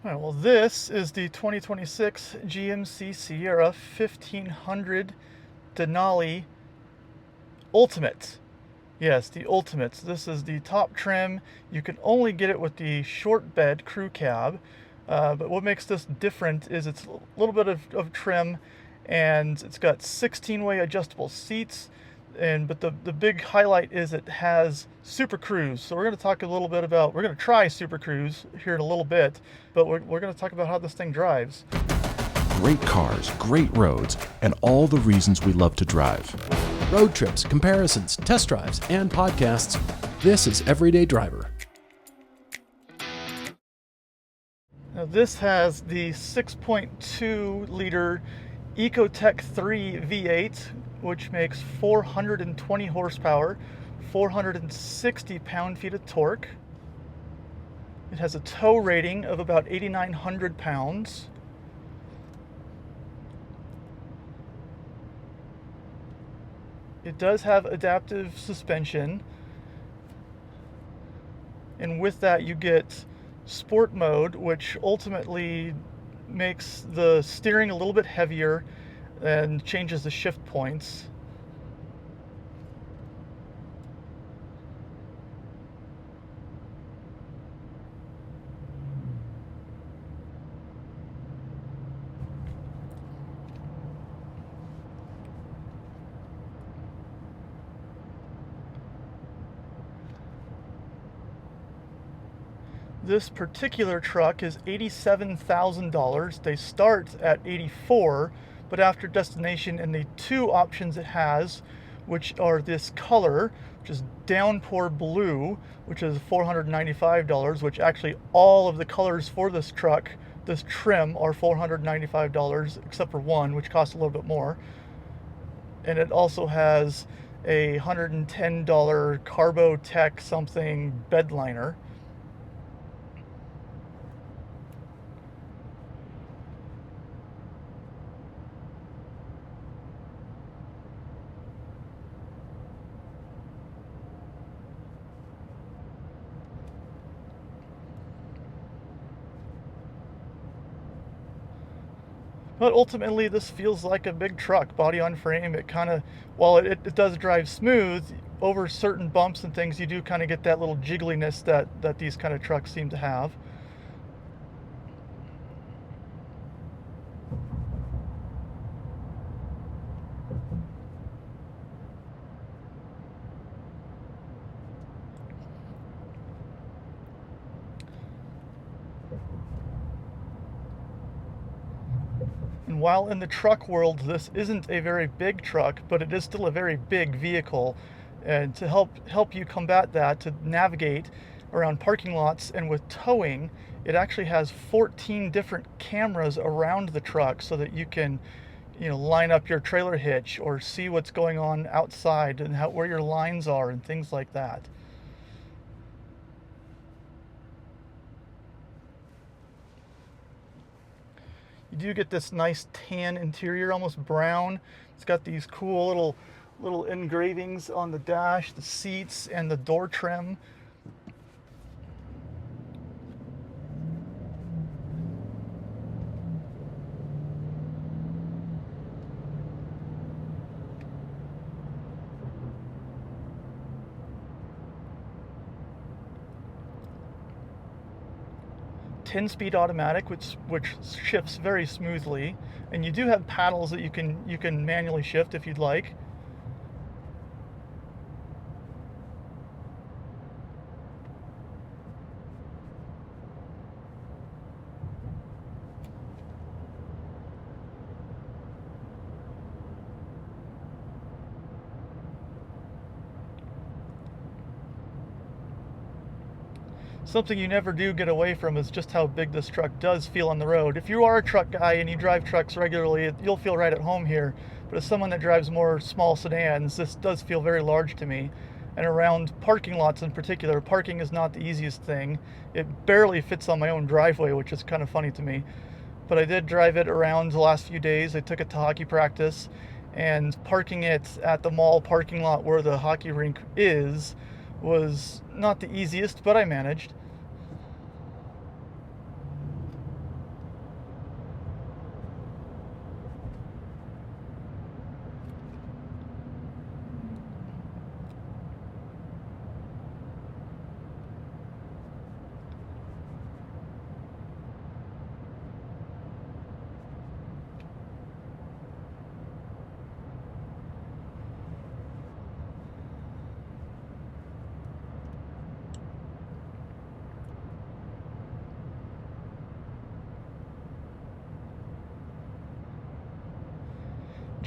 All right, well, this is the 2026 GMC Sierra 1500 Denali Ultimate. Yes, the Ultimate. This is the top trim. You can only get it with the short bed crew cab. But what makes this different is it's a little bit of trim, and it's got 16-way adjustable seats. But the big highlight is it has SuperCruise. So we're going to talk a little bit about, we're going to try SuperCruise here in a little bit, but we're going to talk about how this thing drives. Great cars, great roads, and all the reasons we love to drive. Road trips, comparisons, test drives, and podcasts. This is Everyday Driver. Now this has the 6.2 liter Ecotec 3 V8, which makes 420 horsepower, 460 pound-feet of torque. It has a tow rating of about 8,900 pounds. It does have adaptive suspension, and with that you get sport mode, which ultimately makes the steering a little bit heavier and changes the shift points. This particular truck is $87,000. They start at $84,000, but after destination and the two options it has, which are this color, which is downpour blue, which is $495, which actually all of the colors for this truck, this trim, are $495, except for one, which costs a little bit more. And it also has a $110 Carbo Tech something bed liner. But ultimately, this feels like a big truck, body on frame. It kind of, while it does drive smooth, over certain bumps and things, you do kind of get that little jiggliness that these kind of trucks seem to have. And while in the truck world, this isn't a very big truck, but it is still a very big vehicle. And to help you combat that, to navigate around parking lots and with towing, it actually has 14 different cameras around the truck so that you can, line up your trailer hitch or see what's going on outside and where your lines are and things like that. You do get this nice tan interior, almost brown. It's got these cool little engravings on the dash, the seats, and the door trim. Ten-speed automatic, which shifts very smoothly, and you do have paddles that you can manually shift if you'd like. Something you never do get away from is just how big this truck does feel on the road. If you are a truck guy and you drive trucks regularly, you'll feel right at home here. But as someone that drives more small sedans, this does feel very large to me. And around parking lots in particular, parking is not the easiest thing. It barely fits on my own driveway, which is kind of funny to me. But I did drive it around the last few days. I took it to hockey practice, and parking it at the mall parking lot where the hockey rink is was not the easiest, but I managed.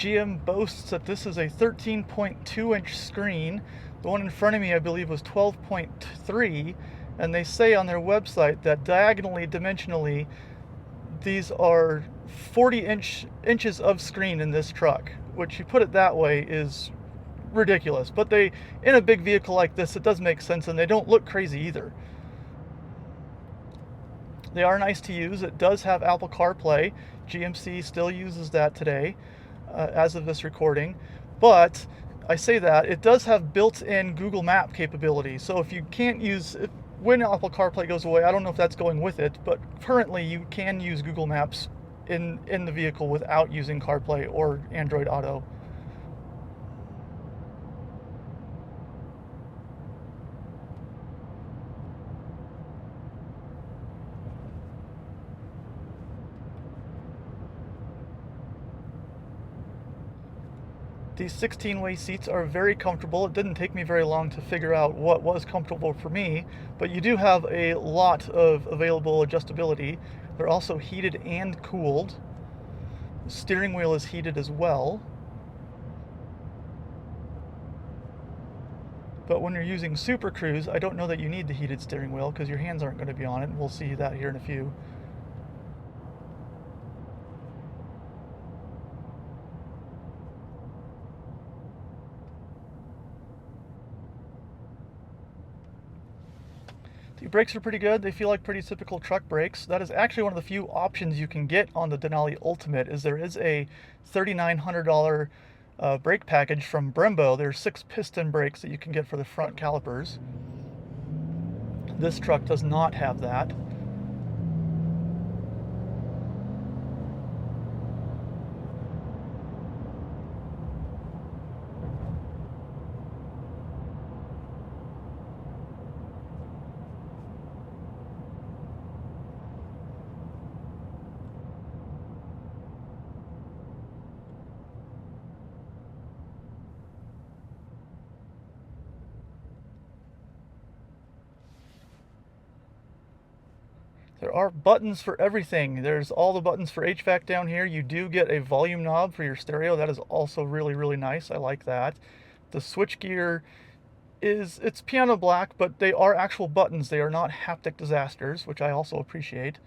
GM boasts that this is a 13.2 inch screen. The one in front of me, I believe, was 12.3, and they say on their website that dimensionally, these are 40 inches of screen in this truck, which, you put it that way, is ridiculous. But in a big vehicle like this, it does make sense, and they don't look crazy either. They are nice to use. It does have Apple CarPlay. GMC still uses that today, as of this recording. But I say that it does have built-in Google Map capability. So if you can't use, when Apple CarPlay goes away, I don't know if that's going with it, but currently you can use Google Maps in the vehicle without using CarPlay or Android Auto. These 16-way seats are very comfortable. It didn't take me very long to figure out what was comfortable for me, but you do have a lot of available adjustability. They're also heated and cooled. The steering wheel is heated as well. But when you're using SuperCruise, I don't know that you need the heated steering wheel because your hands aren't going to be on it, and we'll see that here in a few. The brakes are pretty good. They feel like pretty typical truck brakes. That is actually one of the few options you can get on the Denali Ultimate, is there is a $3,900 brake package from Brembo. There's 6 piston brakes that you can get for the front calipers. This truck does not have that. There are buttons for everything. There's all the buttons for HVAC down here. You do get a volume knob for your stereo. That is also really, really nice. I like that. The switchgear it's piano black, but they are actual buttons. They are not haptic disasters, which I also appreciate.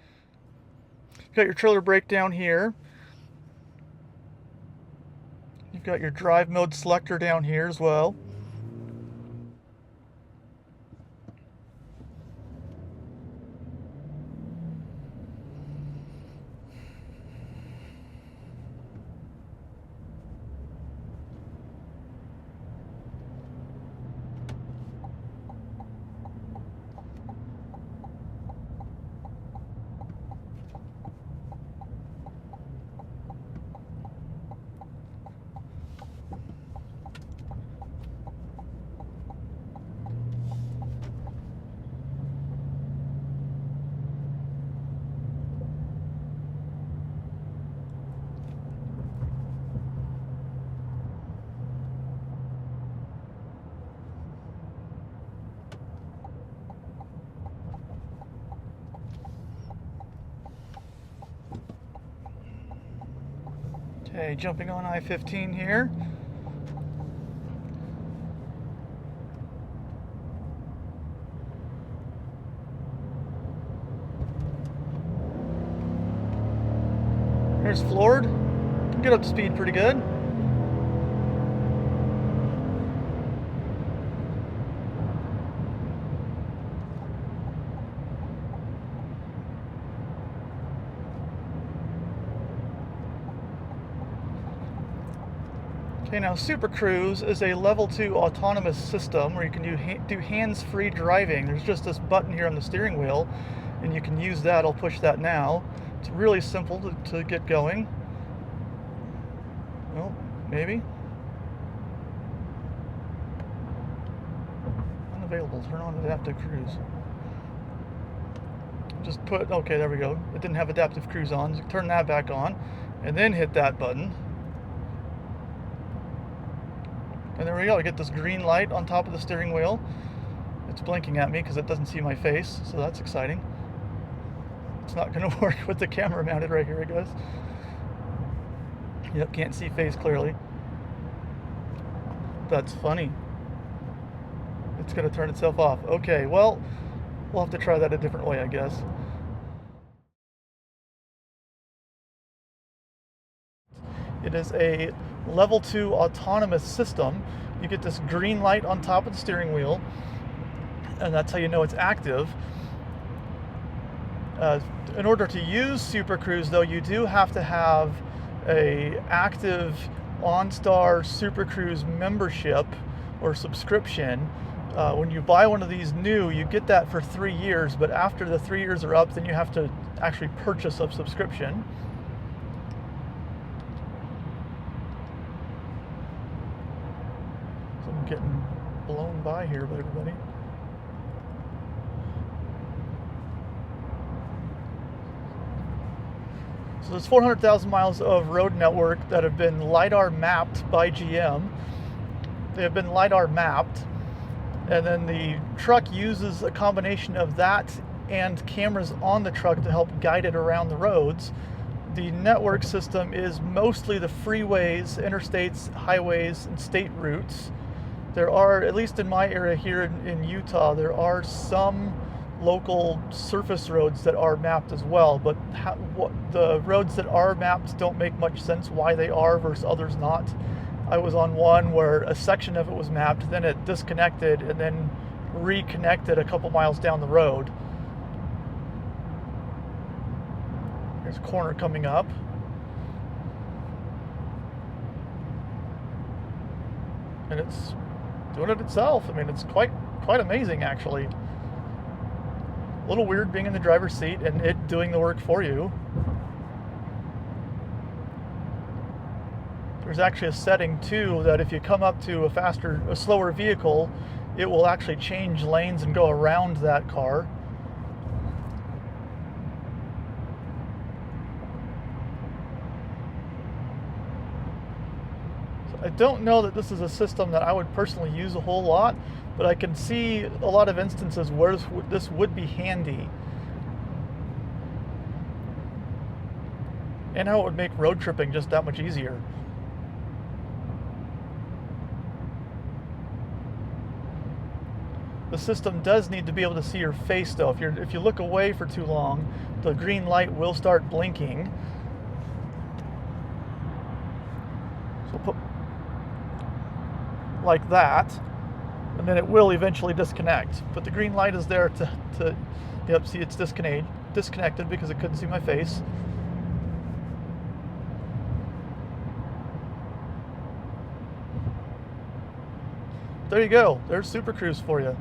You've got your trailer brake down here. You've got your drive mode selector down here as well. Okay, jumping on I-15 here. Here's floored. Get up to speed pretty good. Okay, now SuperCruise is a level 2 autonomous system where you can do hands-free driving. There's just this button here on the steering wheel, and you can use that. I'll push that now. It's really simple to get going. Well, maybe. Unavailable. Turn on adaptive cruise. Just okay, there we go. It didn't have adaptive cruise on. So turn that back on, and then hit that button. And there we go, I get this green light on top of the steering wheel. It's blinking at me because it doesn't see my face, so that's exciting. It's not going to work with the camera mounted right here, I guess. Yep, can't see face clearly. That's funny. It's going to turn itself off. Okay, well, we'll have to try that a different way, I guess. It is a level 2 autonomous system. You get this green light on top of the steering wheel, and that's how you know it's active. In order to use SuperCruise, though, you do have to have a active OnStar SuperCruise membership or subscription. When you buy one of these new, you get that for 3 years, but after the 3 years are up, then you have to actually purchase a subscription. So I'm getting blown by here by everybody. So there's 400,000 miles of road network that have been LiDAR mapped by GM. They have been LiDAR mapped, and then the truck uses a combination of that and cameras on the truck to help guide it around the roads. The network system is mostly the freeways, interstates, highways, and state routes. There are, at least in my area here in Utah, there are some local surface roads that are mapped as well, but the roads that are mapped don't make much sense why they are versus others not. I was on one where a section of it was mapped, then it disconnected and then reconnected a couple miles down the road. There's a corner coming up. And it's doing it itself. I mean, it's quite amazing, actually. A little weird being in the driver's seat and it doing the work for you. There's actually a setting too that if you come up to a slower vehicle, it will actually change lanes and go around that car. So I don't know that this is a system that I would personally use a whole lot, but I can see a lot of instances where this would be handy. And how it would make road tripping just that much easier. The system does need to be able to see your face, though. If you look away for too long, the green light will start blinking. So put like that, and then it will eventually disconnect. But the green light is there to yep, see it's disconnected because it couldn't see my face. There you go. There's SuperCruise for you.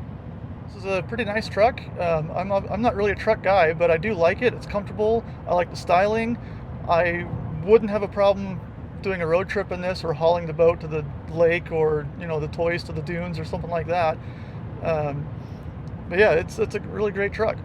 This is a pretty nice truck. I'm not really a truck guy, but I do like it. It's comfortable. I like the styling. I wouldn't have a problem doing a road trip in this or hauling the boat to the lake or, you know, the toys to the dunes or something like that. But yeah, it's a really great truck.